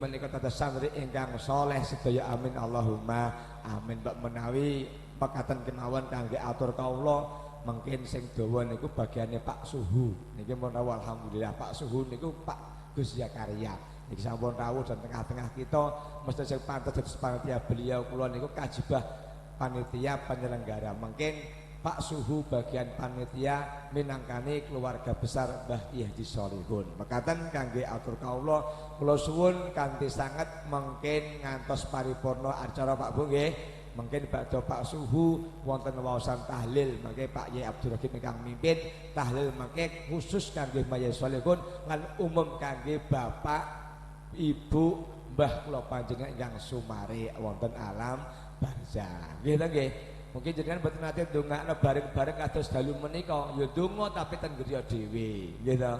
menika dados santri ingkang saleh sedaya amin Allahumma amin. Mbak menawi pekaten kemawon kangge atur kawula mungkin sing dawa niku bagiane Pak Suhu niki menawa alhamdulillah Pak Suhu niku Pak Gus Zakaria niki sampun rawuh dan tengah-tengah kita mesti sing pantes dados panitia beliau kula niku kajibah panitia penyelenggara mungkin Pak Suhu bagian panitia minangkani keluarga besar Mbah Yahdi Sholihun. Mekaten kangge atur kawula kula suwun kanthi sanget mungkin ngantos paripurna acara Pak Bu nggih. Mungkin badhe Pak Suhu wonten waosan tahlil mangke Pak Yai Abdul Rahim ingkang mimpin tahlil mangke khusus kangge Mbah Yahdi Sholihun lan umum kangge Bapak Ibu Mbah kula panjenengan ingkang sumare wonten alam barzah. Nggih ta nggih. Mungkin jenengan mboten nate ndongakno bareng-bareng kados dalu menika ya ndonga tapi ten griya dhewe nggih to.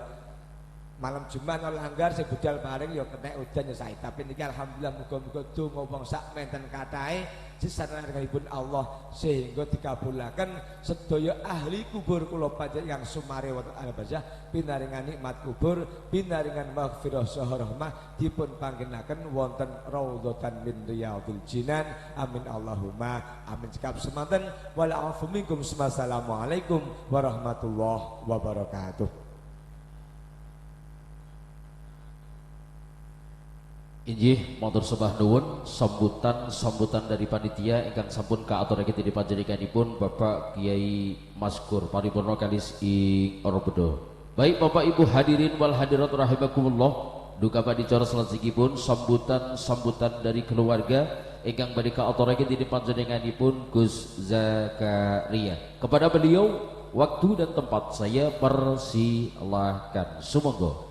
Malam Jumat langgar sing budal bareng ya kenek udan ya sae tapi niki alhamdulillah muga-muga donga wong sak menten kathah sesarenipun Allah sehingga dikabulaken sedaya ahli kubur kula panjenengan yang sumare wonten alam barzah pinaringan nikmat kubur pinaringan maghfirah saha rahmah dipun panggenaken wonten raudhatan min riyadhil jinan amin Allahumma amin. Cekap semanten wal afu minkum. Assalamualaikum warahmatullahi wabarakatuh. Injih matur sembah nuwun sambutan dari panitia ingkang sampun kaaturaken dening panjenenganipun Bapak Kiai Maskur paripurna kalis ing Orobodo. Baik Bapak Ibu hadirin wal hadirat rahimakumullah, duka padicara salajengipun sambutan dari keluarga ingkang badhe kaaturaken dening panjenenganipun Gus Zakaria. Kepada beliau waktu dan tempat saya persilahkan. Sumangga.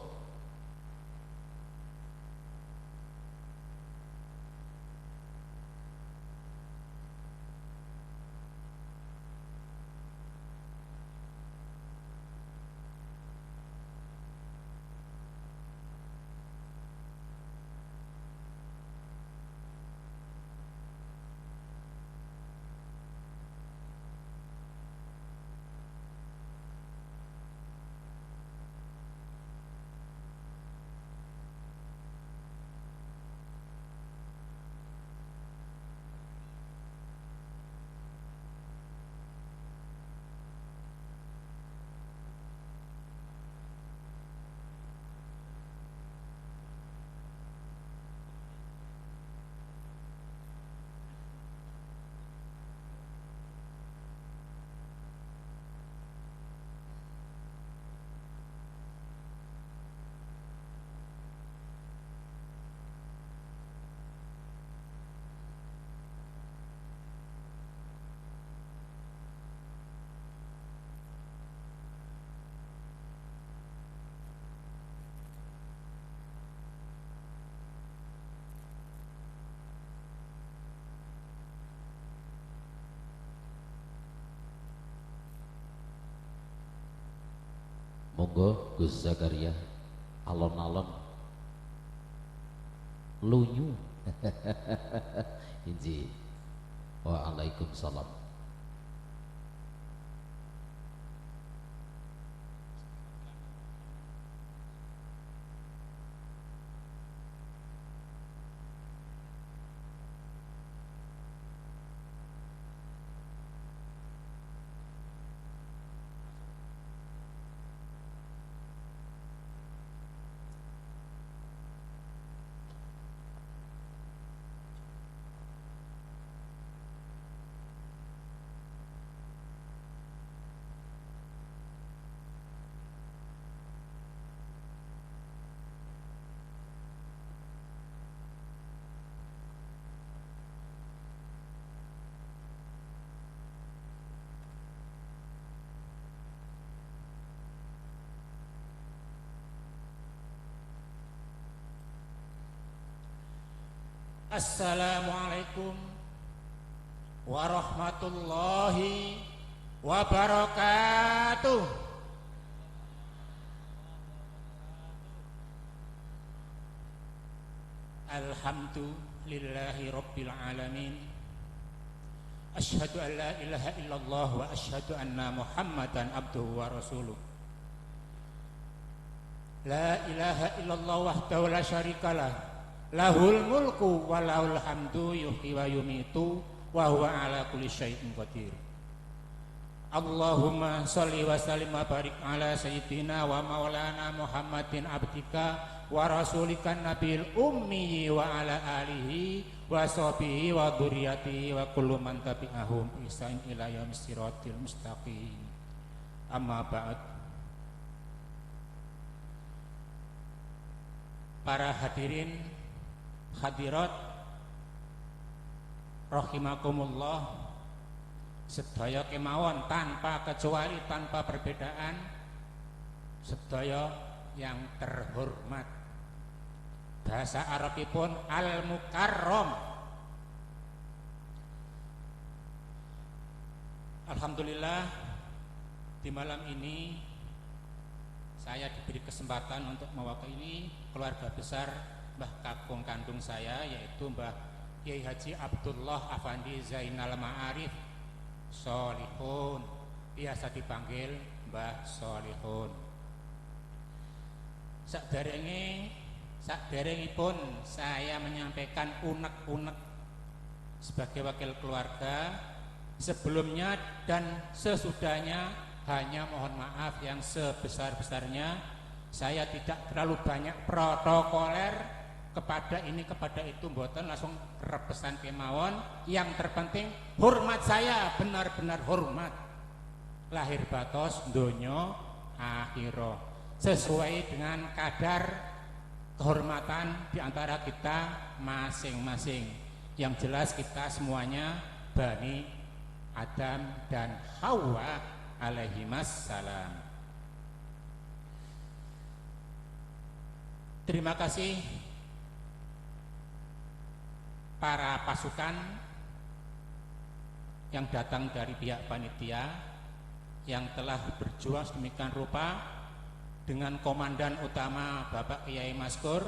Monggo Gus Zakaria alon-alon lunyu. Inji. Waalaikumsalam. Assalamualaikum warahmatullahi wabarakatuh. Alhamdulillahi rabbil alamin. Asyhadu an la ilaha illallah wa asyhadu anna Muhammadan abduhu wa rasuluh. La ilaha illallah wahdahu la syarikalah Lahul mulku wa lahul hamdu yuhyi wa yumitu wa huwa ala kulli syai'in qadir. Allahumma sholli wa sallim wa barik ala sayyidina wa maulana Muhammadin abdika wa rasulika nabil ummi wa ala alihi wa sahbihi wa dzurriyyatihi wa kullu man tabi'ahum bi ihsan ila yaumil siratil mustaqim. Amma ba'd. Para hadirin hadirat rahimakumullah, sedaya kemawon tanpa kecuali, tanpa perbedaan, sedaya yang terhormat. Bahasa Arabipun al-mukarram. Alhamdulillah, di malam ini saya diberi kesempatan untuk mewakili keluarga besar Mbah Kakung kandung saya, yaitu Mbah Kiai Haji Abdullah Afandi Zainal Ma'arif Sholihun, biasa dipanggil Mbah Sholihun. Saderengipun saya menyampaikan unek-unek sebagai wakil keluarga. Sebelumnya dan sesudahnya hanya mohon maaf yang sebesar-besarnya. Saya tidak terlalu banyak protokoler kepada ini kepada itu, mboten, langsung repesan kemawon. Yang terpenting hormat saya benar-benar hormat, lahir batos donya akhirah, sesuai dengan kadar kehormatan di antara kita masing-masing. Yang jelas kita semuanya Bani Adam dan Hawa alaihimassalam. Terima kasih para pasukan yang datang dari pihak panitia yang telah berjuang sedemikian rupa dengan komandan utama Bapak Kiai Maskur,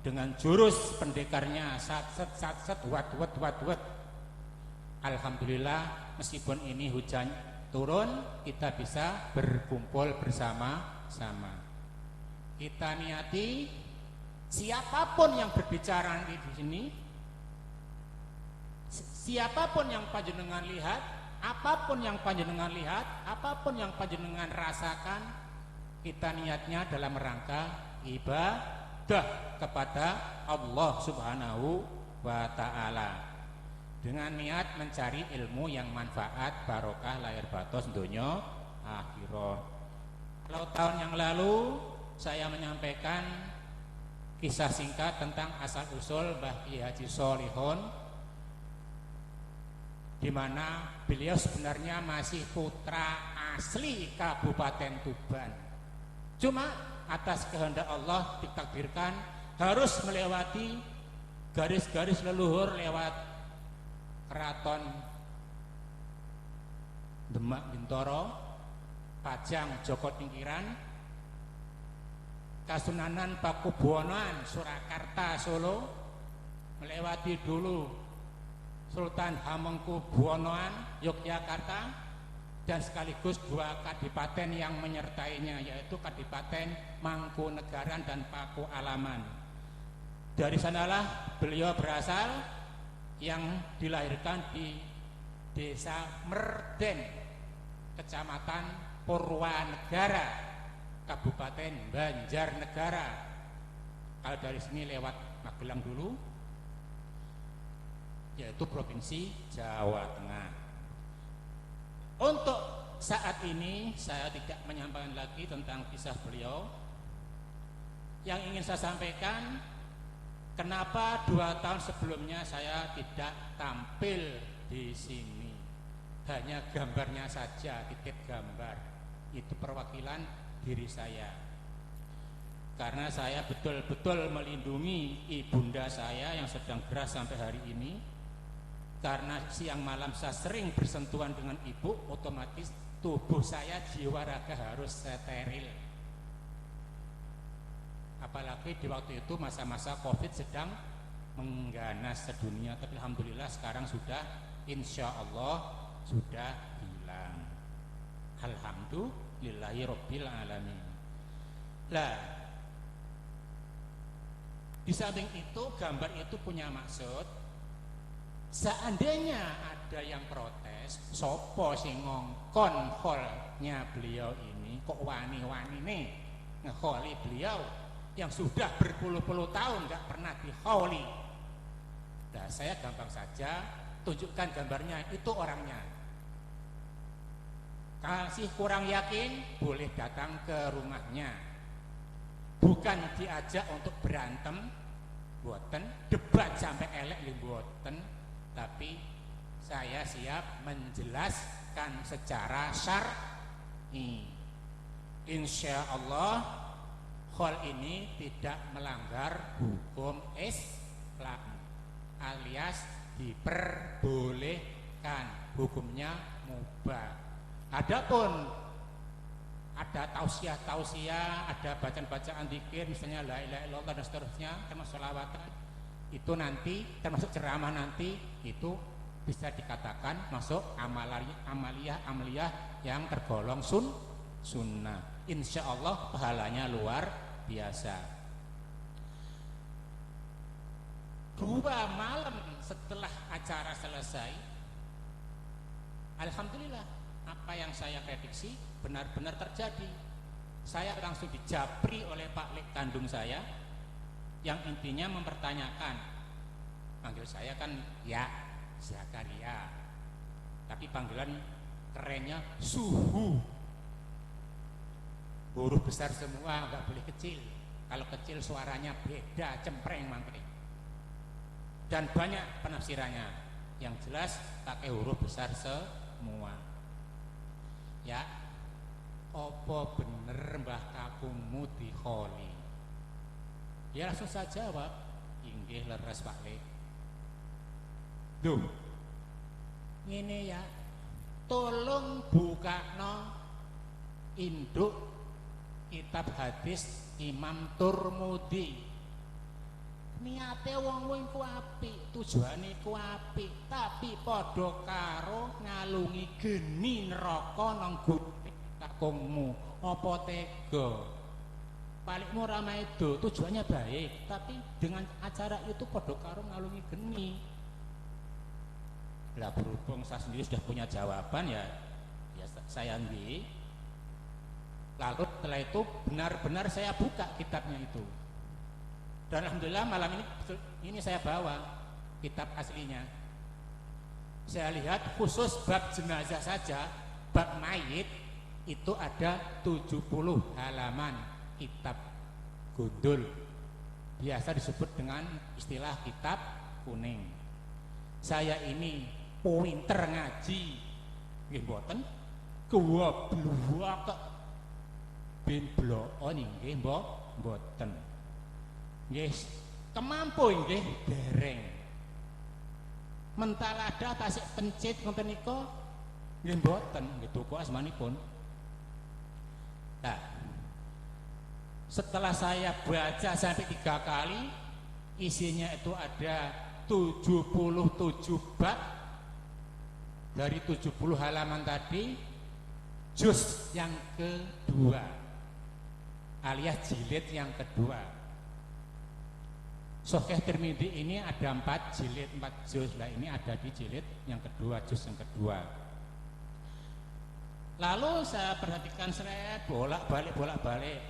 dengan jurus pendekarnya sat wat. Alhamdulillah, meskipun ini hujan turun, kita bisa berkumpul bersama-sama. Kita niati siapapun yang berbicara di sini, siapapun yang panjenengan lihat, apapun yang panjenengan lihat, apapun yang panjenengan rasakan, kita niatnya dalam rangka ibadah kepada Allah Subhanahu wa ta'ala, dengan niat mencari ilmu yang manfaat, barokah lahir batos donya akhirah. Kalau tahun yang lalu saya menyampaikan kisah singkat tentang asal usul Mbah Kiai Haji Sholihun, di mana beliau sebenarnya masih putra asli Kabupaten Tuban. Cuma atas kehendak Allah ditakdirkan harus melewati garis-garis leluhur lewat Keraton Demak Bintoro, Pajang Joko Tingkiran, Kasunanan Pakubuwonan Surakarta Solo, melewati dulu Sultan Hamengkubuwonoan Yogyakarta, dan sekaligus dua kadipaten yang menyertainya, yaitu Kadipaten Mangkunegaran dan Pakualaman. Dari sanalah beliau berasal, yang dilahirkan di Desa Merden, Kecamatan Purwanegara, Kabupaten Banjarnegara. Kalau dari sini lewat Magelang dulu, yaitu Provinsi Jawa Tengah. Untuk saat ini saya tidak menyampaikan lagi tentang kisah beliau. Yang ingin saya sampaikan, kenapa 2 tahun sebelumnya saya tidak tampil di sini, hanya gambarnya saja, titip gambar. Itu perwakilan diri saya, karena saya betul-betul melindungi ibunda saya yang sedang keras sampai hari ini. Karena siang malam saya sering bersentuhan dengan ibu, otomatis tubuh saya, jiwa raga harus steril. Apalagi di waktu itu masa-masa COVID sedang mengganas sedunia. Tapi alhamdulillah sekarang sudah, insya Allah sudah hilang. Alhamdulillahi rabbil alamin. Lah, Di samping itu gambar itu punya maksud, seandainya ada yang protes, sopo sing ngongkon holnya beliau ini kok wani-wani nih ngeholi beliau yang sudah berpuluh-puluh tahun nggak pernah diholi. Nah, saya gampang saja tunjukkan gambarnya, itu orangnya. Kasih kurang yakin, boleh datang ke rumahnya. Bukan diajak untuk berantem, boten, debat sampai elek boten, tapi saya siap menjelaskan secara syar'i. Insya Allah hal ini tidak melanggar hukum Islam, alias diperbolehkan, hukumnya mubah. Adapun ada tausiah, ada bacaan-bacaan dzikir, misalnya la ilaha illallah dan seterusnya, termasuk sholawatan, itu nanti termasuk ceramah nanti, itu bisa dikatakan masuk amaliyah yang tergolong sunnah. Insya Allah pahalanya luar biasa. 2 malam setelah acara selesai, alhamdulillah apa yang saya prediksi benar-benar terjadi. Saya langsung dijabri oleh Pak Lek kandung saya, yang intinya mempertanyakan, panggil saya kan ya Zakaria, tapi panggilan kerennya Suhu, huruf besar semua, nggak boleh kecil. Kalau kecil suaranya beda, cempreng mangkrik. Dan banyak penafsirannya, yang jelas pakai huruf besar semua. Ya, opo bener mbah kakungmu diholi? Ya langsung saja jawab, inggih leres Pak Le. Duh, ngene ya, tolong bukakno induk kitab hadis Imam Turmudi. Niate wong ku apik, tujuane ku apik, tapi padha karo ngalungi geni neraka nang gone kakungmu. Apa tega? Palikmu ora maido, tujuannya baik, tapi dengan acara itu padha karo ngalungi geni. Lah berhubung saya sendiri sudah punya jawaban, ya saya ambil. Lalu setelah itu benar-benar saya buka kitabnya itu. Dan alhamdulillah malam ini saya bawa kitab aslinya. Saya lihat khusus bab jenazah saja, bab mayit itu ada 70 halaman kitab gundul. Biasa disebut dengan istilah kitab kuning. Saya ini pinter ngaji, nggih mboten, goblok ben blok nggih mboten. Nggih, kemampu nggih dereng. Mentalada tasik pencit ngoten nika nggih mboten, nggih toko asmanipun. Nah, setelah saya baca sampai 3 kali, isinya itu ada 77 bab. Dari 70 halaman tadi, juz yang kedua, alias jilid yang kedua. Sahih Tirmidzi ini ada 4 jilid, 4 juz. Lah ini ada di jilid yang kedua, juz yang kedua. Lalu saya perhatikan seret, bolak-balik.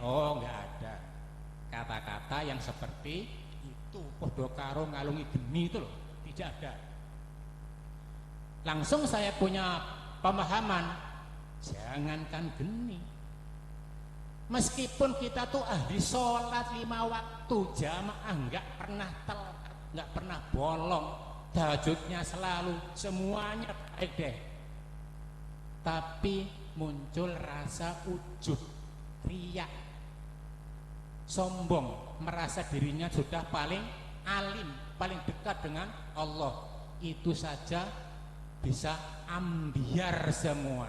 Oh, enggak ada kata-kata yang seperti itu, podo karo ngalungi geni itu loh, tidak ada. Langsung saya punya pemahaman, jangankan geni, meskipun kita tuh ahli sholat 5 waktu jamaah, nggak pernah telat, nggak pernah bolong, tahajudnya selalu, semuanya baik deh, tapi muncul rasa ujub, riak, sombong, merasa dirinya sudah paling alim, paling dekat dengan Allah, itu saja bisa ambiar semua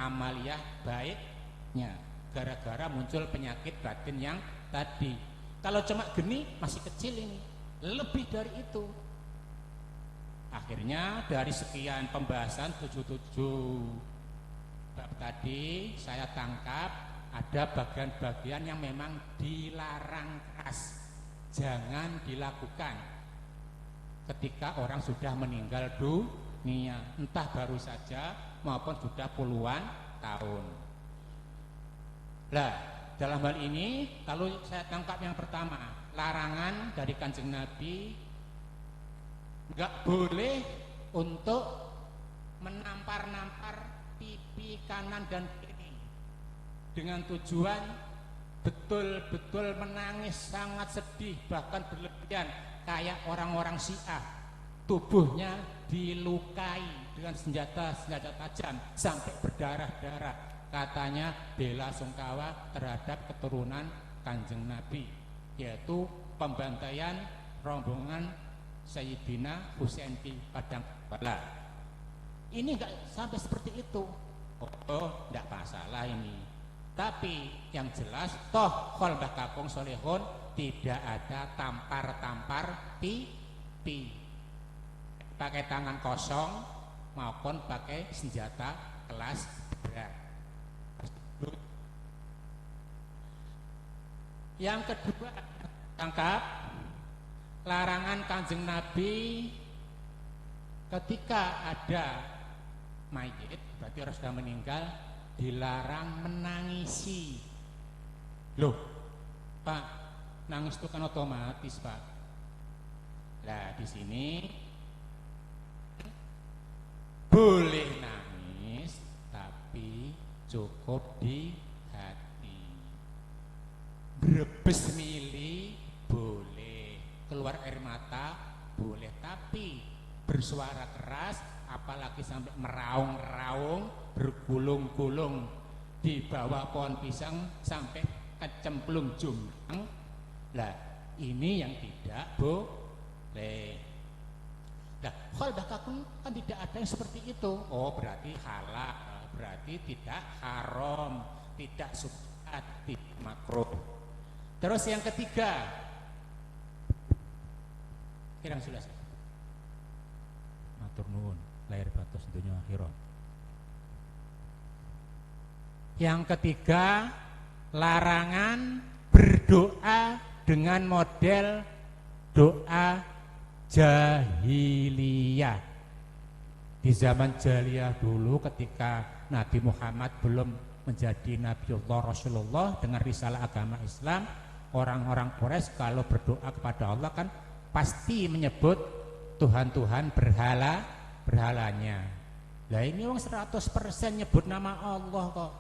amaliyah baiknya, gara-gara muncul penyakit batin yang tadi. Kalau cuma geni masih kecil, ini lebih dari itu. Akhirnya dari sekian pembahasan 77 bab tadi, saya tangkap ada bagian-bagian yang memang dilarang keras, jangan dilakukan ketika orang sudah meninggal dunia, entah baru saja maupun sudah puluhan tahun. Lah, dalam hal ini kalau saya tangkap yang pertama, larangan dari Kanjeng Nabi enggak boleh untuk menampar-nampar pipi kanan dan kiri dengan tujuan betul-betul menangis sangat sedih, bahkan berlebihan kayak orang-orang Syiah, tubuhnya dilukai dengan senjata tajam sampai berdarah-darah, katanya bela sungkawa terhadap keturunan Kanjeng Nabi, yaitu pembantaian rombongan Sayyidina Husain di Padang Bala. Ini enggak sampai seperti itu. Oh, enggak masalah ini. Tapi yang jelas toh khol Mbah Kakung Solehun tidak ada tampar-tampar pipi, pakai tangan kosong maupun pakai senjata kelas berat. Yang kedua, tangkap larangan Kanjeng Nabi ketika ada mayit, berarti orang sudah meninggal, dilarang menangisi. Loh, Pak, nangis itu kan otomatis, Pak. Nah, di sini boleh nangis, tapi cukup di hati. Brebes mili boleh, keluar air mata boleh, tapi bersuara keras, apalagi sampai meraung-raung, bergulung-gulung di bawah pohon pisang sampai kecemplung jumlang, lah ini yang tidak boleh. Nah, kalau Mbah Kakung kan tidak ada yang seperti itu. Oh, berarti halal, berarti tidak haram, tidak subhat, tidak makruh. Terus yang ketiga, kirang jelas. Matur nuwun, lahir batos dunya akhirat. Yang ketiga, larangan berdoa dengan model doa jahiliyah. Di zaman jahiliyah dulu ketika Nabi Muhammad belum menjadi Nabiullah Rasulullah dengan risalah agama Islam, orang-orang Quraisy kalau berdoa kepada Allah kan pasti menyebut Tuhan-Tuhan berhalanya. Lah ini wong 100% nyebut nama Allah kok.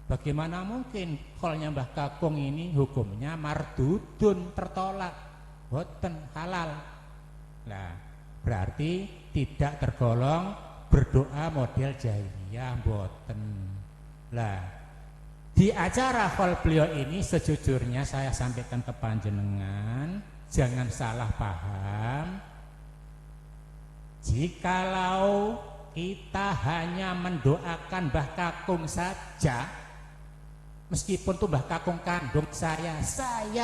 Bagaimana mungkin kholnya Mbah Kakung ini hukumnya mardudun, tertolak, boten halal. Nah, berarti tidak tergolong berdoa model jahiliyah, boten. Lah, di acara khol beliau ini sejujurnya saya sampaikan ke panjenengan, jangan salah paham. Jikalau kita hanya mendoakan Mbah Kakung saja, meskipun tuh Mbah Kakung kandung saya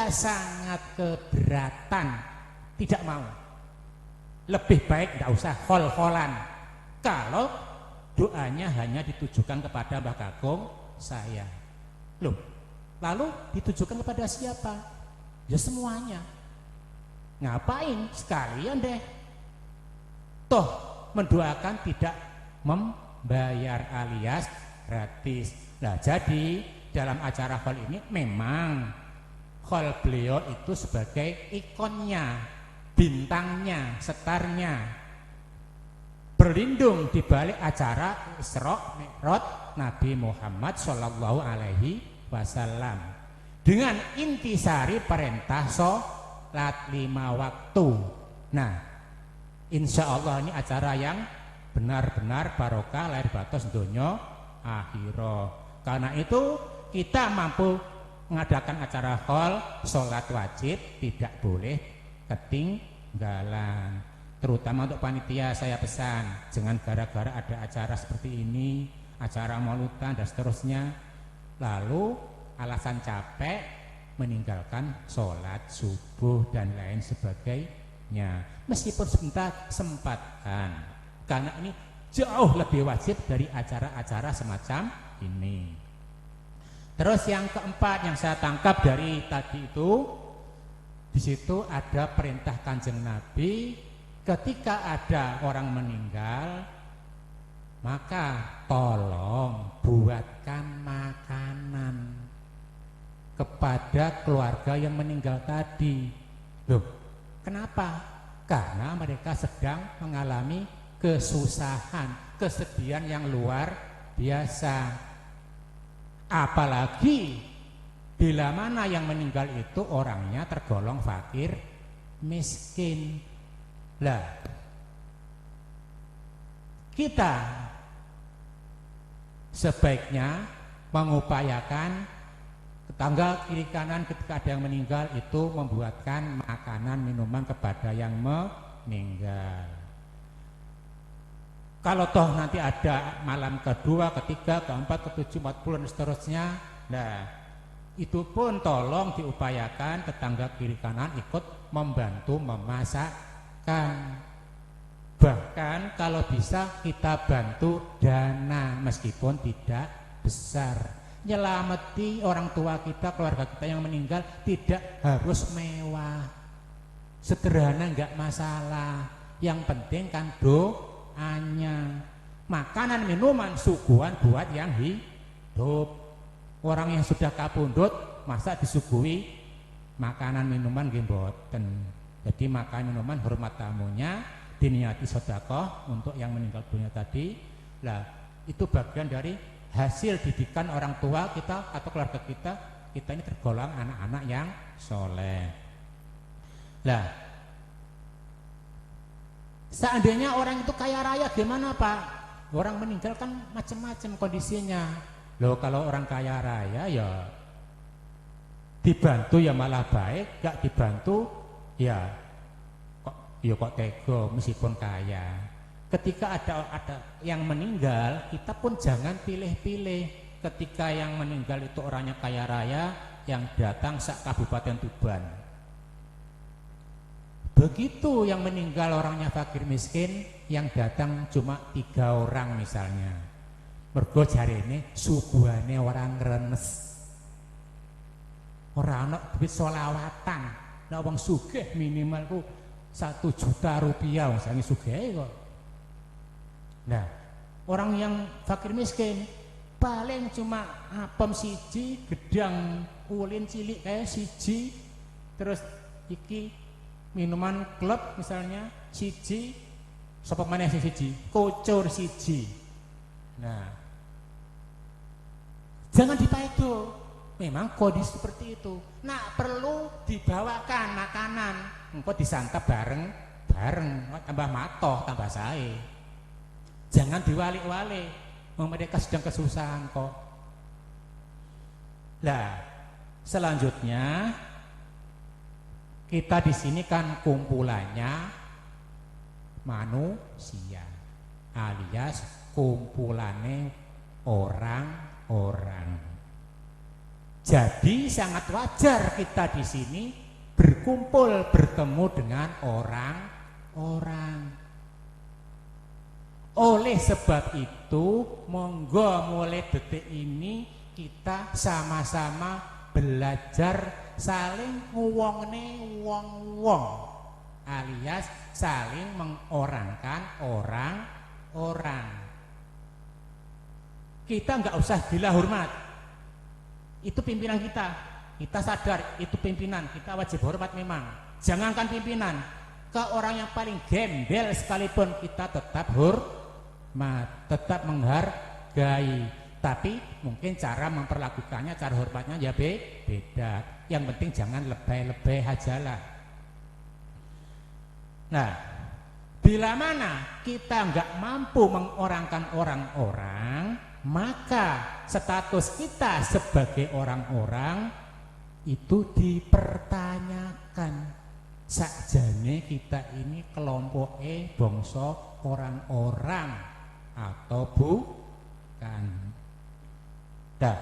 sangat keberatan, tidak mau. Lebih baik tidak usah khol-kholan kalau doanya hanya ditujukan kepada Mbah Kakung saya. Loh, lalu ditujukan kepada siapa? Ya semuanya. Ngapain? Sekalian deh. Toh mendoakan tidak membayar alias gratis. Nah, jadi dalam acara khol ini memang khol beliau itu sebagai ikonnya, bintangnya, setarnya, berlindung di balik acara Isra Mi'raj Nabi Muhammad Shallallahu Alaihi Wasallam dengan intisari perintah sholat 5 waktu. Nah, insya Allah ini acara yang benar-benar barokah lahir batos donya akhirah. Karena itu kita mampu mengadakan acara khol, sholat wajib tidak boleh ketinggalan. Terutama untuk panitia saya pesan, jangan gara-gara ada acara seperti ini, acara mauludan dan seterusnya, lalu alasan capek meninggalkan sholat subuh dan lain sebagainya. Meskipun sebentar sempatkan, karena ini jauh lebih wajib dari acara-acara semacam ini. Terus yang keempat yang saya tangkap dari tadi itu, Di situ ada perintah Kanjeng Nabi, ketika ada orang meninggal, maka tolong buatkan makanan kepada keluarga yang meninggal tadi. Loh, kenapa? Karena mereka sedang mengalami kesusahan, kesedihan yang luar biasa. Apalagi bila mana yang meninggal itu orangnya tergolong fakir miskin. Lah, kita sebaiknya mengupayakan tetangga kiri kanan ketika ada yang meninggal itu membuatkan makanan minuman kepada yang meninggal. Kalau toh nanti ada malam kedua, ketiga, keempat, ketujuh, 40 dan seterusnya, nah itu pun tolong diupayakan tetangga kiri kanan ikut membantu memasakkan. Bahkan kalau bisa kita bantu dana meskipun tidak besar. Nyelameti orang tua kita, keluarga kita yang meninggal tidak harus mewah. Sederhana enggak masalah. Yang penting kan doanya. Makanan minuman suguhan buat yang hidup. Orang yang sudah kapundhut masa disuguhi makanan minuman nggih mboten. Jadi makan minuman hormat tamunya, diniati sedekah untuk yang meninggal dunia tadi. Lah, itu bagian dari hasil didikan orang tua kita atau keluarga kita. Kita ini tergolong anak-anak yang soleh. Lah, seandainya orang itu kaya raya gimana Pak? Orang meninggal kan macam-macam kondisinya. Loh, kalau orang kaya raya ya dibantu ya malah baik, gak dibantu ya kok tega meskipun kaya. Ketika ada yang meninggal, kita pun jangan pilih-pilih. Ketika yang meninggal itu orangnya kaya raya, yang datang sak Kabupaten Tuban. Begitu yang meninggal orangnya fakir miskin, yang datang cuma 3 orang misalnya. Mergo jarene suguhane orang renes. Ora ana duit selawatan. Nek wong sugih minimal ku 1 juta rupiah sange sugih kok. Nah, orang yang fakir miskin paling cuma apem siji, gedang ulin cilik kayak siji, terus iki minuman klub misalnya siji, sapa maneh siji, kocor siji. Nah, jangan dipaedo. Memang kondisi seperti itu. Nah, perlu dibawakan makanan. Engko disantap bareng-bareng, tambah matoh, tambah sae. Jangan diwalik-walik. Mereka sedang kesusahan kok. Lah, selanjutnya kita di sini kan kumpulannya manusia, alias kumpulannya orang-orang. Jadi sangat wajar kita di sini berkumpul bertemu dengan orang-orang. Oleh sebab itu, monggo mulai detik ini kita sama-sama belajar saling nguwongne wong-wong, alias saling mengorangkan orang-orang. Kita nggak usah gila hormat. Itu pimpinan kita sadar itu pimpinan, kita wajib hormat memang. Jangankan pimpinan, ke orang yang paling gembel sekalipun kita tetap hormat, tetap menghargai. Tapi mungkin cara memperlakukannya, cara hormatnya ya beda. Yang penting jangan lebay-lebay ajalah. Nah, bila mana kita nggak mampu mengorangkan orang-orang, maka status kita sebagai orang-orang itu dipertanyakan. Sakjane kita ini kelompok bangsa orang-orang atau bukan. Dah,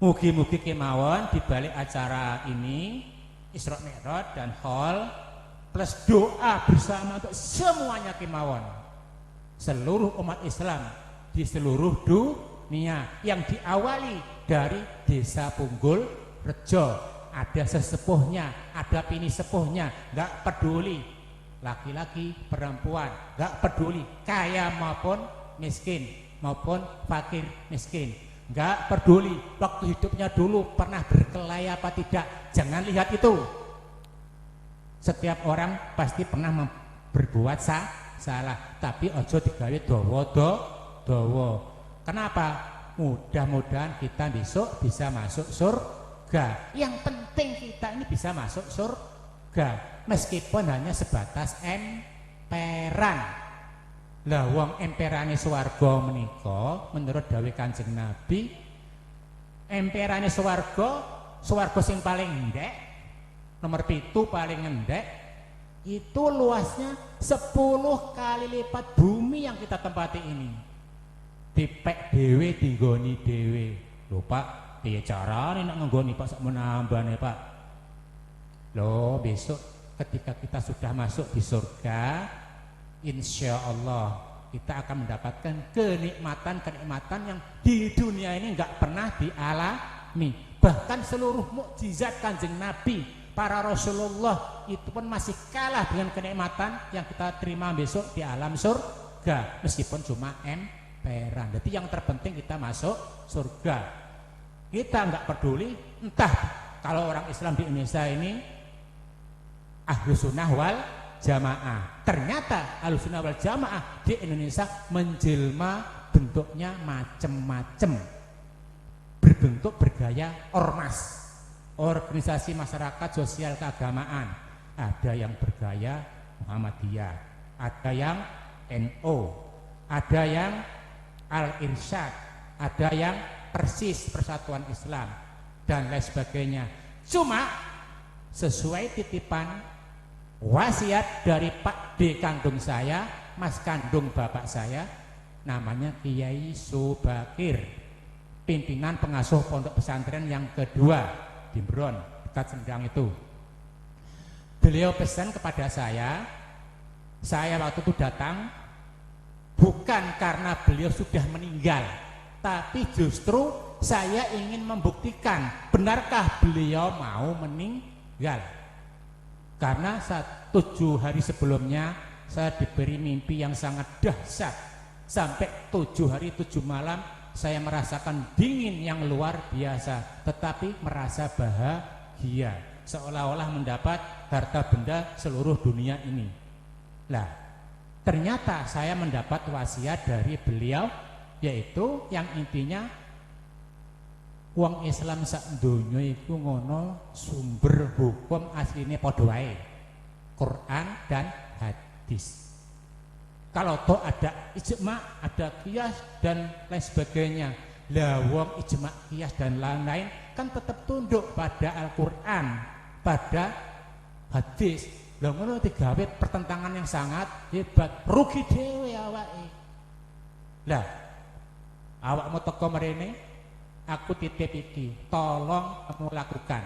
mugi-mugi kemawon di balik acara ini Isra Mi'raj dan Hall plus doa bersama untuk semuanya kemawon, seluruh umat Islam di seluruh dunia yang diawali dari Desa Punggul Rejo, ada sesepuhnya, ada pini sepuhnya, nggak peduli laki-laki, perempuan, nggak peduli kaya maupun miskin maupun fakir miskin, nggak peduli waktu hidupnya dulu pernah berkelahi apa tidak, jangan lihat itu. Setiap orang pasti pernah berbuat salah, tapi ojo digawe dawa. Kenapa? Mudah-mudahan kita besok bisa masuk surga. Yang penting kita ini bisa masuk surga, meskipun hanya sebatas emperan. Lah wong emperane swarga menika menurut dawuh Kanjeng Nabi, emperane swarga sing paling ndek, nomor 7 paling ngendek, itu luasnya 10 kali lipat bumi yang kita tempati ini. Dipek dhewe, dinggoni dhewe. Lho Pak, piye carane nek nggoni Pak sak menambane Pak? Loh, besok ketika kita sudah masuk di surga, insya Allah kita akan mendapatkan kenikmatan yang di dunia ini nggak pernah dialami. Bahkan seluruh mukjizat Kanjeng Nabi, para Rasulullah itu pun masih kalah dengan kenikmatan yang kita terima besok di alam surga, meskipun cuma emperan. Jadi yang terpenting kita masuk surga. Kita nggak peduli entah kalau orang Islam di Indonesia ini Ahlus Sunnah wal Jamaah. Ternyata Ahlus Sunnah wal Jamaah di Indonesia menjelma bentuknya macem-macem, berbentuk bergaya ormas, organisasi masyarakat sosial keagamaan. Ada yang bergaya Muhammadiyah, ada yang NU, ada yang Al-Irsyad, ada yang Persis, Persatuan Islam, dan lain sebagainya. Cuma sesuai titipan wasiat dari Pak D kandung saya, Mas kandung bapak saya, namanya Kiai Subakir, pimpinan pengasuh pondok pesantren yang kedua di Mbron, dekat Sendang itu. Beliau pesan kepada saya waktu itu datang bukan karena beliau sudah meninggal, tapi justru saya ingin membuktikan benarkah beliau mau meninggal. Karena 7 hari sebelumnya saya diberi mimpi yang sangat dahsyat. Sampai 7 hari 7 malam saya merasakan dingin yang luar biasa, tetapi merasa bahagia, seolah-olah mendapat harta benda seluruh dunia ini. Lah, ternyata saya mendapat wasiat dari beliau, yaitu yang intinya wong Islam sak donya iku ngono, sumber hukum asline padha wae, Quran dan hadis. Kalau toh ada ijma, ada qiyas dan lain sebagainya. Lah wong ijma, qiyas dan lain-lain kan tetap tunduk pada Al-Qur'an, pada hadis. Lah ngono digawe pertentangan yang sangat hebat, rugi dhewe awake. Lah awakmu teko mrene, aku titip iki, tolong kamu lakukan.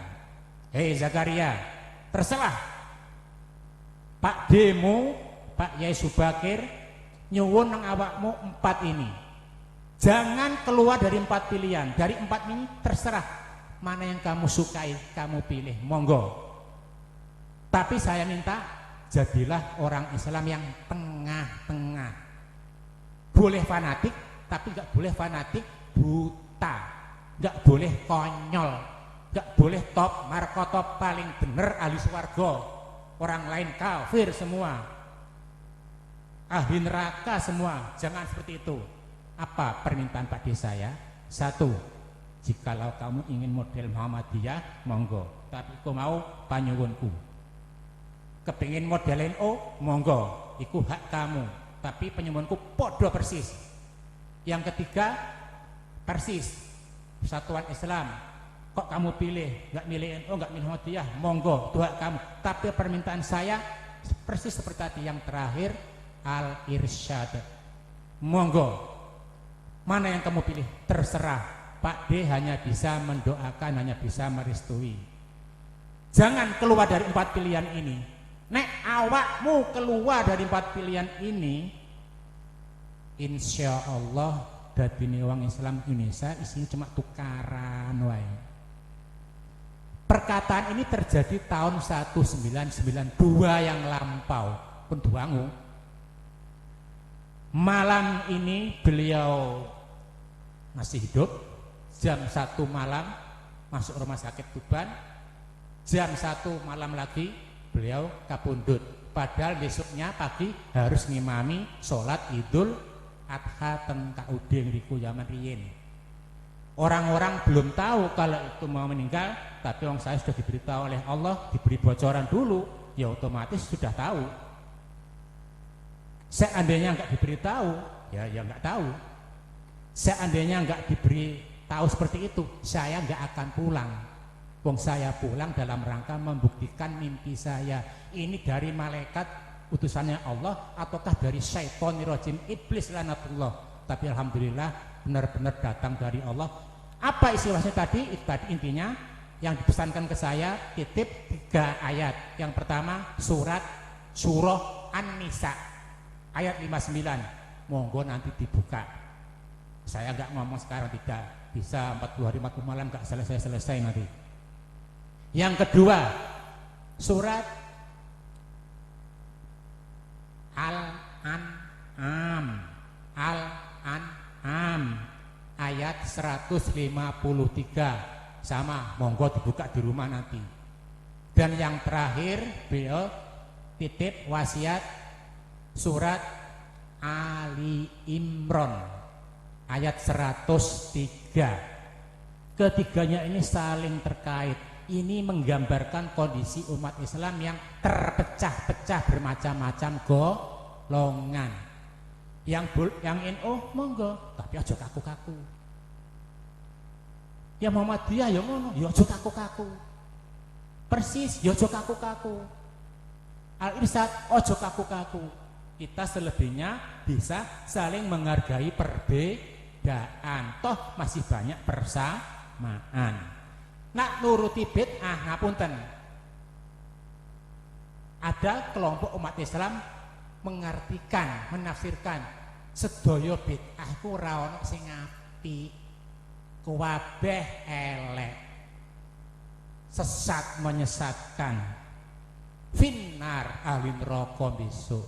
Hei Zakaria, terserah Pak Demu, Pak Yai Subakir, nyuwun nang awakmu 4 ini. Jangan keluar dari 4 pilihan. Dari 4 ini terserah mana yang kamu sukai, kamu pilih, monggo. Tapi saya minta jadilah orang Islam yang tengah-tengah. Boleh fanatik, tapi gak boleh fanatik buta, gak boleh konyol, gak boleh top markotop paling bener ahli swarga, orang lain kafir semua, ahli neraka semua. Jangan seperti itu. Apa permintaan Pak D saya? 1, jikalau kamu ingin model Muhammadiyah, monggo, tapi kau mau panyuwunku. Kepingin model NU, monggo, iku hak kamu, tapi penyuwunku podo persis. Yang ketiga, Persis, Persatuan Islam. Kok kamu pilih, nggak milih NU, nggak milih Muhammadiyah, monggo, itu hak kamu. Tapi permintaan saya persis seperti tadi. Yang terakhir, Al-Irsyad, monggo. Mana yang kamu pilih, terserah. Pak D hanya bisa mendoakan, hanya bisa merestui. Jangan keluar dari 4 pilihan ini. Nek awakmu keluar dari 4 pilihan ini, insya Allah dadine wong Islam Indonesia isinya cuma tukaran wae. Perkataan ini terjadi tahun 1992 yang lampau. Penduangu. Malam ini beliau masih hidup. Jam 1 malam masuk rumah sakit Tuban. Jam 1 malam lagi beliau kapundhut. Padahal besoknya pagi harus ngimami sholat Idul Adha teng KUD ngriku zaman riyin. Orang-orang belum tahu kalau itu mau meninggal, tapi orang saya sudah diberitahu oleh Allah, diberi bocoran dulu, ya otomatis sudah tahu. Seandainya enggak diberitahu, ya enggak tahu. Seandainya enggak diberi tahu seperti itu, saya enggak akan pulang. Wong saya pulang dalam rangka membuktikan mimpi saya. Ini dari malaikat utusannya Allah ataukah dari syaitonir rajim, iblis lanatullah. Tapi alhamdulillah benar-benar datang dari Allah. Apa isi wasiat tadi? Itu tadi intinya yang dipesankan ke saya, titip 3 ayat. Yang pertama surah An-Nisa ayat 59. Monggo nanti dibuka. Saya enggak ngomong sekarang, tidak bisa 40 hari 40 malam enggak selesai nanti. Yang kedua surat Al-An'am ayat 153 sama, monggo dibuka di rumah nanti. Dan yang terakhir beliau titip wasiat surat Ali Imran ayat 103. Ketiganya ini saling terkait. Ini menggambarkan kondisi umat Islam yang terpecah-pecah bermacam-macam golongan. Yang NU monggo, tapi aja kaku-kaku. Ya Muhammadiyah ya ngono, ya aja kaku-kaku. Persis ya aja kaku-kaku. Al-Irsyad aja kaku-kaku. Kita selebihnya bisa saling menghargai perbedaan. Toh masih banyak persamaan. Nak nuruti bid'ah ngapunten. Ada kelompok umat Islam mengartikan, menafsirkan sedaya bid'ah iku ora ana sing apik. Kabeh elek. Sesat menyesatkan. Finnar ahli neraka besok.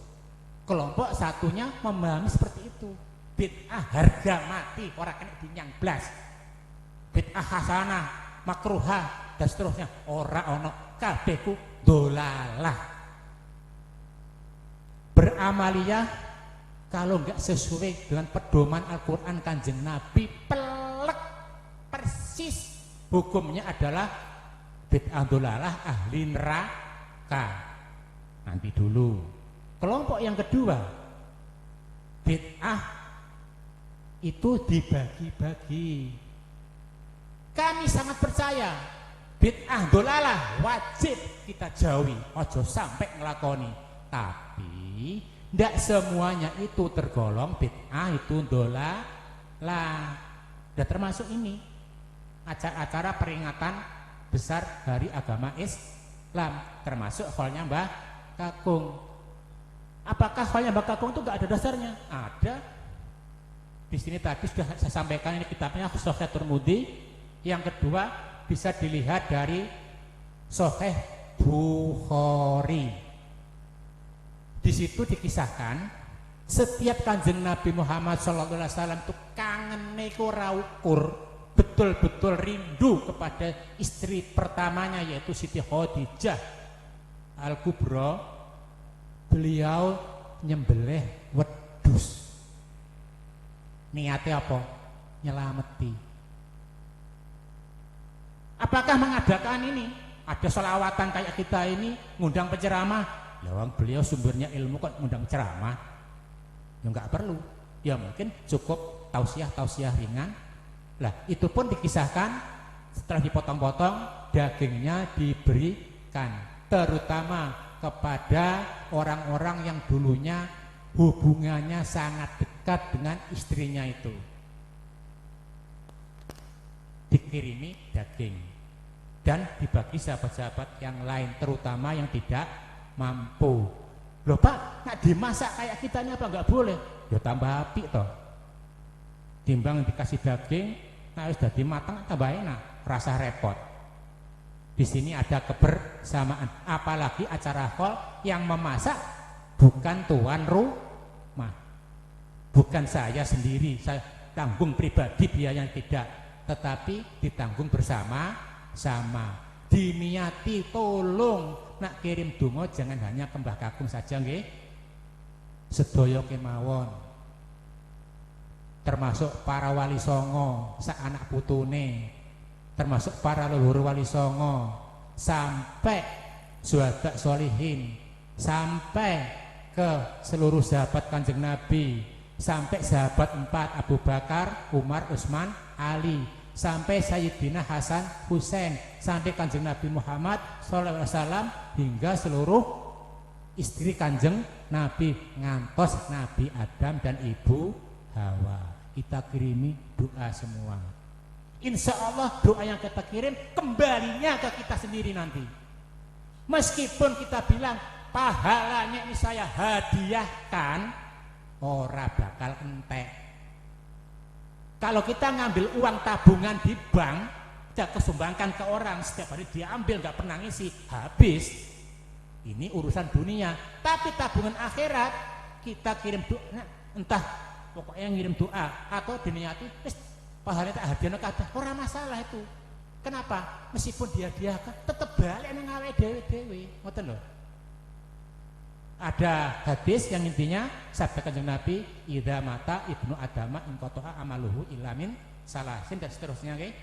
Kelompok satunya memahami seperti itu. Bid'ah harga mati, ora kena dinyang blas. Bid'ah hasanah makruhah dan seterusnya ora ono, kabeh ku dolalah. Beramaliyah kalau enggak sesuai dengan pedoman Al-Qur'an Kanjeng Nabi, pelek persis hukumnya adalah bid'ah dolalah ahli neraka. Nanti dulu. Kelompok yang kedua, bid'ah itu dibagi-bagi. Kami sangat percaya bid'ah dolalah wajib kita jauhi, ojo sampai ngelakoni. Tapi tidak semuanya itu tergolong bid'ah itu dolalah. Dan termasuk ini acara-acara peringatan besar Hari Agama Islam, termasuk halnya Mbah Kakung. Apakah halnya Mbah Kakung itu nggak ada dasarnya? Ada. Di sini tadi sudah saya sampaikan, ini kitabnya Sahih Tirmidzi. Yang kedua bisa dilihat dari Sahih Bukhari. Di situ dikisahkan setiap Kanjeng Nabi Muhammad SAW itu kangen niku ora ukur, betul-betul rindu kepada istri pertamanya yaitu Siti Khadijah Al-Kubra. Beliau nyembelih wedhus. Niatnya apa? Nyelameti. Apakah mengadakan ini? Ada selawatan kayak kita ini, ngundang penceramah. Lawang beliau sumbernya ilmu kok ngundang ceramah? Ya enggak perlu. Ya mungkin cukup tausiah ringan. Lah itu pun dikisahkan setelah dipotong-potong dagingnya diberikan, terutama kepada orang-orang yang dulunya hubungannya sangat dekat dengan istrinya itu. Dikirimi daging. Dan dibagi sahabat-sahabat yang lain, terutama yang tidak mampu. Loh Pak, nak dimasak kayak kita ini apa enggak boleh? Ya tambah apik toh. Timbang dikasih daging, nah sudah dimatang tambah enak, rasa repot. Di sini ada kebersamaan. Apalagi acara hall yang memasak bukan tuan rumah, bukan saya sendiri, saya tanggung pribadi biaya tidak, tetapi ditanggung bersama-sama. Diniati tolong nak kirim donga jangan hanya ke Mbah Kakung saja nggih. Sedaya kemawon. Termasuk para wali songo, sak anak putune, termasuk para leluhur wali songo, sampai syuhada sholihin, sampai ke seluruh sahabat Kanjeng Nabi, sampai sahabat 4 Abu Bakar, Umar, Utsman, Ali, sampai Sayyidina Hasan Husain, sampai Kanjeng Nabi Muhammad SAW, hingga seluruh istri Kanjeng Nabi, ngantos Nabi Adam dan Ibu Hawa. Kita kirimi doa semua. Insya Allah doa yang kita kirim kembalinya ke kita sendiri nanti. Meskipun kita bilang pahalanya ini saya hadiahkan, ora bakal entek. Kalau kita ngambil uang tabungan di bank, kita kesumbangkan ke orang, setiap hari dia ambil, nggak pernah ngisi, habis. Ini urusan dunia. Tapi tabungan akhirat kita kirim doa, nah, entah pokoknya ngirim doa atau diniati, pahalanya tak hadiahnya kada, orang masalah itu. Kenapa? Meskipun dia tetap balik nang awake dhewe-dhewe, ngoten lho. Ada hadis yang intinya sabda Kanjeng Nabi, idza mata ibnu adama in qata'a amaluhu illa min salasin, dan seterusnya, nggih.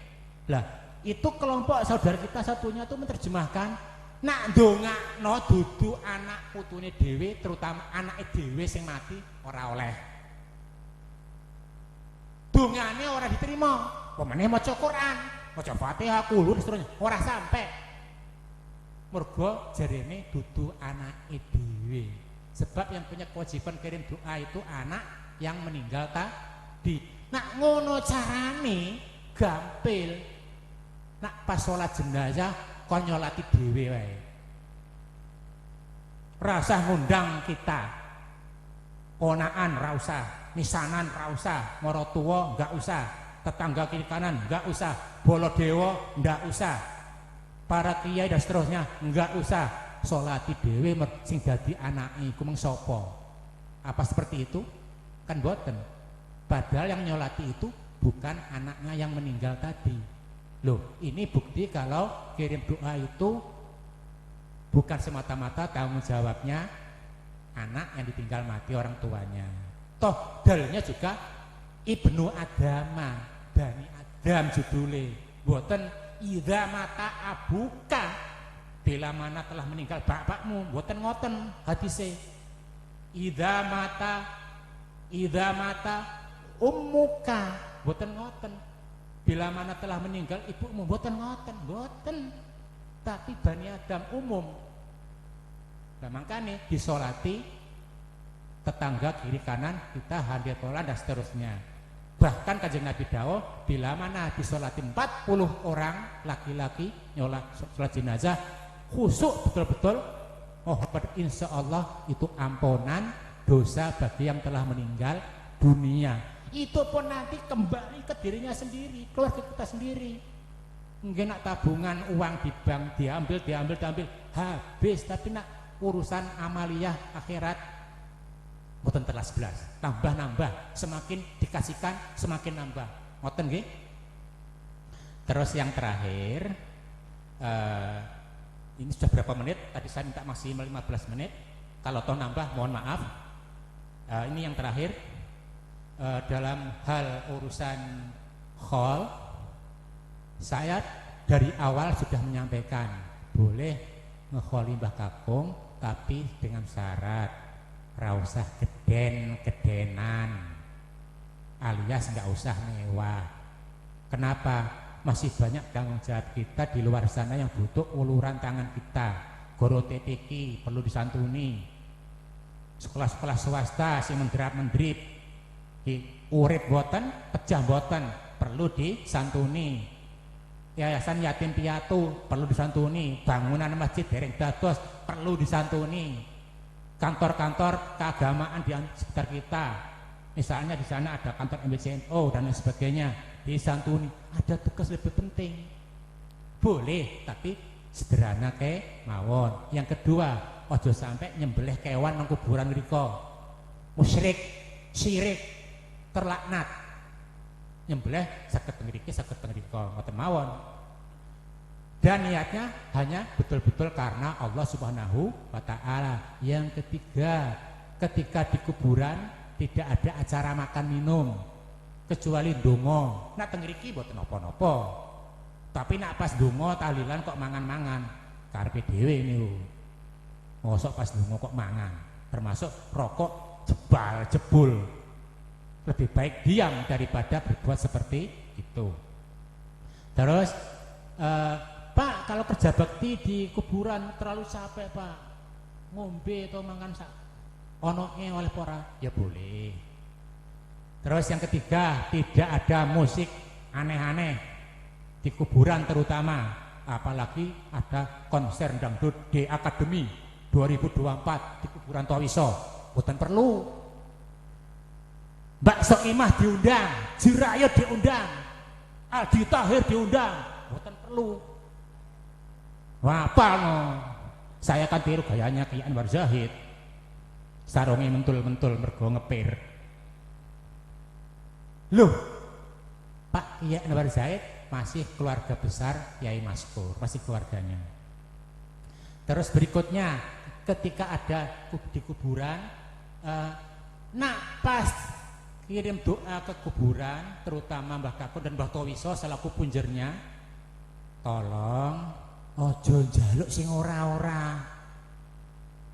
Lah, itu kelompok saudara kita satunya tuh menerjemahkan nak ndongakno dudu anak putune dhewe, terutama anake dhewe sing mati ora oleh. Dongane ora diterima. Pemene maca Quran, maca Fatihah, kulur seterusnya ora sampai. Mergo jarene dudu anake dhewe. Sebab yang punya kewajiban kirim doa itu anak yang meninggal tadi. Nak ngono carane gampil. Nak pas salat jenazah kon nyolati dhewe wae. Rasah ngundang kita. Konaan ra usah, nisanan ra usah, maratuwa enggak usah, tetangga kiri kanan enggak usah, bolodewa enggak usah. Para kiai dan seterusnya enggak usah, sholati dhewe sing dadi anake iku mung sapa? Apa seperti itu? Kan boten. Padahal yang nyolati itu bukan anaknya yang meninggal tadi. Loh, ini bukti kalau kirim doa itu bukan semata-mata tanggung jawabnya anak yang ditinggal mati orang tuanya. Toh dalilnya juga Ibnu Adama, Bani Adam judule. Boten idza mata abuka, bila mana telah meninggal bapakmu, mboten ngoten hadise. Idza mata ummuka, mboten ngoten. Bila mana telah meninggal ibumu, mboten ngoten, mboten. Tapi Bani Adam umum. Nah, makanya disolati tetangga kiri kanan kita, hadir tolan dan seterusnya. Bahkan Kanjeng Nabi dawuh, bila mana disolati 40 orang laki-laki nyolat sholat jenazah khusuk betul-betul, oh insya Allah itu ampunan dosa bagi yang telah meninggal dunia. Itu pun nanti kembali ke dirinya sendiri, keluarga kita sendiri. Mungkin nak tabungan uang di bank diambil habis, tapi nak urusan amaliyah akhirat ngoten telas belas, nambah, semakin dikasihkan semakin nambah, ngoten nggih. Terus yang terakhir, ini sudah berapa menit? Tadi saya minta maksimal 15 menit. Kalau toh nambah, mohon maaf. Ini yang terakhir, dalam hal urusan khol, saya dari awal sudah menyampaikan boleh ngekholi Mbah Kakung, tapi dengan syarat ra usah geden-gedenan, alias nggak usah mewah. Kenapa? Masih banyak tanggung jawab kita di luar sana yang butuh uluran tangan kita. Goro TTK perlu disantuni. Sekolah-sekolah swasta sing mendrap-mendrip di urip boten, pecah boten, perlu disantuni. Yayasan yatim piatu perlu disantuni. Bangunan masjid dereng dados perlu disantuni. Kantor-kantor keagamaan di sekitar kita, misalnya di sana ada kantor MBCNO dan lain sebagainya, disantuni. Ada tugas lebih penting, boleh, tapi sederhana ke mawon. Yang kedua, ojo sampai nyembelih kewan nang kuburan mriku. Musyrik, syirik, terlaknat. Nyembelih saged teng mriki, saged teng mriku, ngoten mawon. Dan niatnya hanya betul-betul karena Allah Subhanahu wa taala. Yang ketiga, ketika di kuburan tidak ada acara makan minum kecuali ndonga. Nak teng mriki mboten napa-napa. Tapi nak pas ndonga tahlilan kok mangan-mangan, karepe dhewe niku. Mosok pas ndonga kok mangan, termasuk rokok jebul. Lebih baik diam daripada berbuat seperti itu. Terus Pak, kalau kerja bakti di kuburan terlalu capek, Pak. Ngombe atau mangan onoke oleh pora, ya boleh. Terus yang ketiga, tidak ada musik aneh-aneh di kuburan terutama, apalagi ada konser dangdut di Akademi 2024 di kuburan Tawiso. Bukan perlu. Mbak Sokimah diundang, Jirayot diundang, Aldi Tahir diundang, bukan perlu. Wah, apa no? Saya kan tiru gayanya Kiai Anwar Zahid. Sarungi mentul-mentul mergo ngepir. Loh, Pak Kiai Anwar Zahid masih keluarga besar Kiai Maskur, masih keluarganya. Terus berikutnya, ketika ada di kuburan, nak pas kirim doa ke kuburan, terutama Mbah Kakun dan Mbah Tawiso selaku punjernya, tolong ojo njaluk sing ora-ora.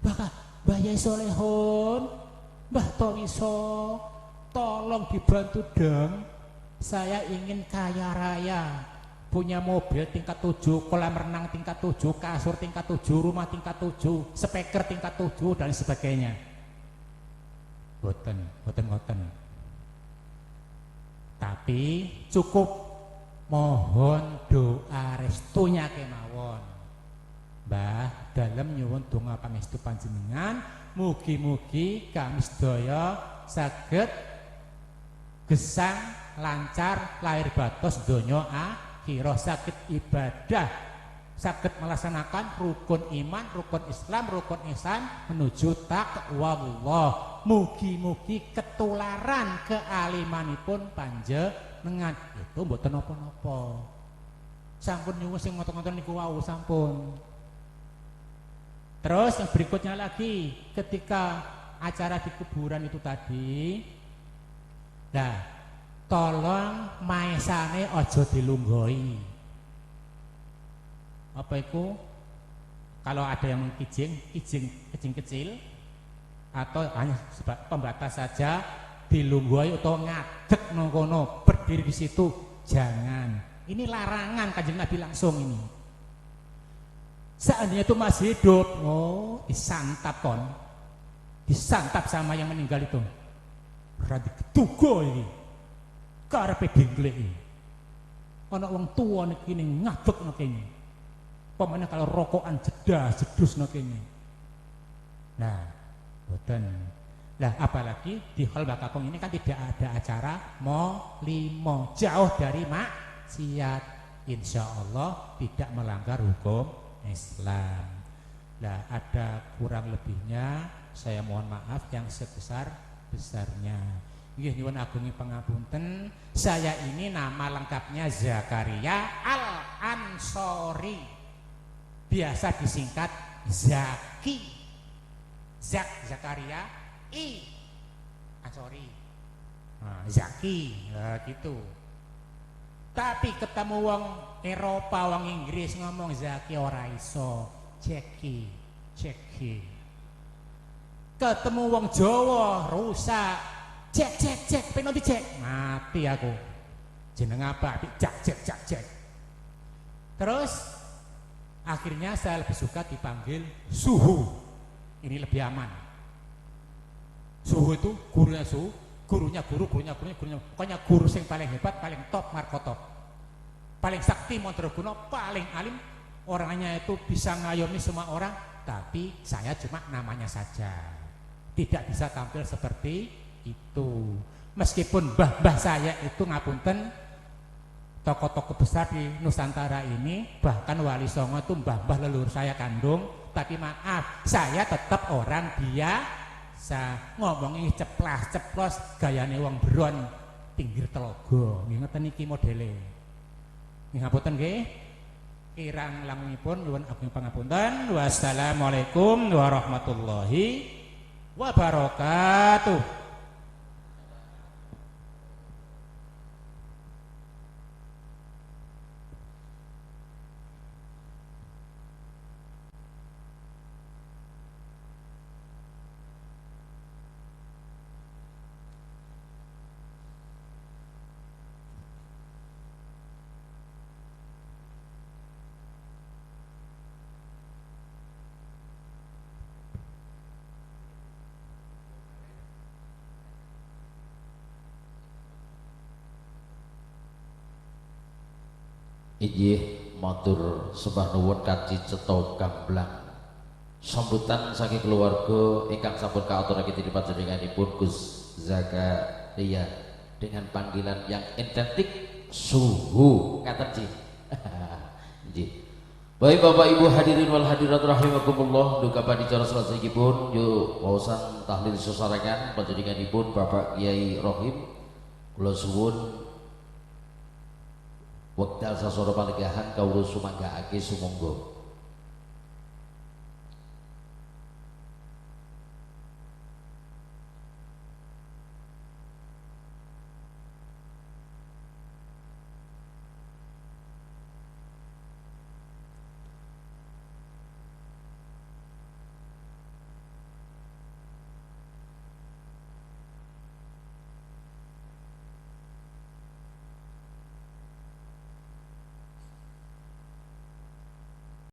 Mbah Yai Solehun, Mbah Tawiso, tolong dibantu dong. Saya ingin kaya raya, punya mobil tingkat 7, kolam renang tingkat 7, kasur tingkat 7, rumah tingkat 7, speaker tingkat 7 dan sebagainya. Boten. Tapi cukup mohon doa restunya kemawon. Mbah, dalem nyuwun donga pangestu panjenengan, mugi-mugi kami sedaya saged gesang lancar lahir batos donya akhirah, saged ibadah, saged melaksanakan rukun iman, rukun Islam, rukun ihsan menuju taqwa Allah. Mugi-mugi ketularan kealimanipun panjenengan. Itu mboten napa-napa. Sampun nyuwun sing ngoten-ngoten niku wau sampun. Terus yang berikutnya lagi, ketika acara di kuburan itu tadi, nah, tolong maesane aja dilunggoi. Apa itu? Kalau ada yang kijing kecil atau hanya pembatas saja, dilunggoi atau ngadeg nang kono, berdiri di situ jangan. Ini larangan Kanjeng Nabi langsung ini. Seandainya itu masih hidup, oh disantap kon, disantap sama yang meninggal itu. Berarti ketugo ini, karepe dinglek ini. Anak wong tua nih kini ngadeg nih kini. Pemana kalau rokokan jedus nih kini. Nah, boten. Nah, apalagi di hal Bakakong ini kan tidak ada acara molimo, jauh dari maksiat, insya Allah tidak melanggar hukum Islam. Nah, ada kurang lebihnya, saya mohon maaf yang sebesar-besarnya. Nggih nyuwun agungi pangapunten. Saya ini nama lengkapnya Zakaria Al-Ansori. Biasa disingkat Zaki. Zakaria Ansori. Nah, Zaki, nah, gitu. Tapi ketemu wong Eropa, wong Inggris ngomong Zaki ora iso, Ceki. Ketemu wong Jawa rusak, cek, pengen dicek, mati aku. Jeneng apa? Cek. Terus akhirnya saya lebih suka dipanggil Suhu. Ini lebih aman. Suhu itu gurunya Suhu, gurunya guru. Pokoknya guru yang paling hebat, paling top, markotop, paling sakti, mandraguna, paling alim. Orangnya itu bisa ngayomi semua orang. Tapi saya cuma namanya saja, tidak bisa tampil seperti itu. Meskipun mbah saya itu ngapunten tokoh-tokoh besar di Nusantara ini, bahkan Wali Songo itu mbah-mbah leluhur saya kandung. Tapi maaf, saya tetap orang biasa, ngomongin ceplas-ceplos, gayane wong beron pinggir telaga. Nggih ngoten iki modele. Nggih ngapunten nggih. Kirang langkungipun nyuwun agung pangapunten. Wassalamualaikum warahmatullahi wabarakatuh. Inggih matur sembah nuwun kanthi cetha gamblang sambutan saking keluarga ingkang sampun kaaturaken dening panjenenganipun Gus Zakaria dengan panggilan yang identik Suhu ngaten nggih. Nggih. Baik Bapak Ibu hadirin wal hadirat rahimakumullah, duka padicara salajengipun yuk waosan tahlil sesarengan panjenenganipun Bapak Kiai Rohim kula suwun wekdal sasoro panggahan kawula sumanggaake sumangga.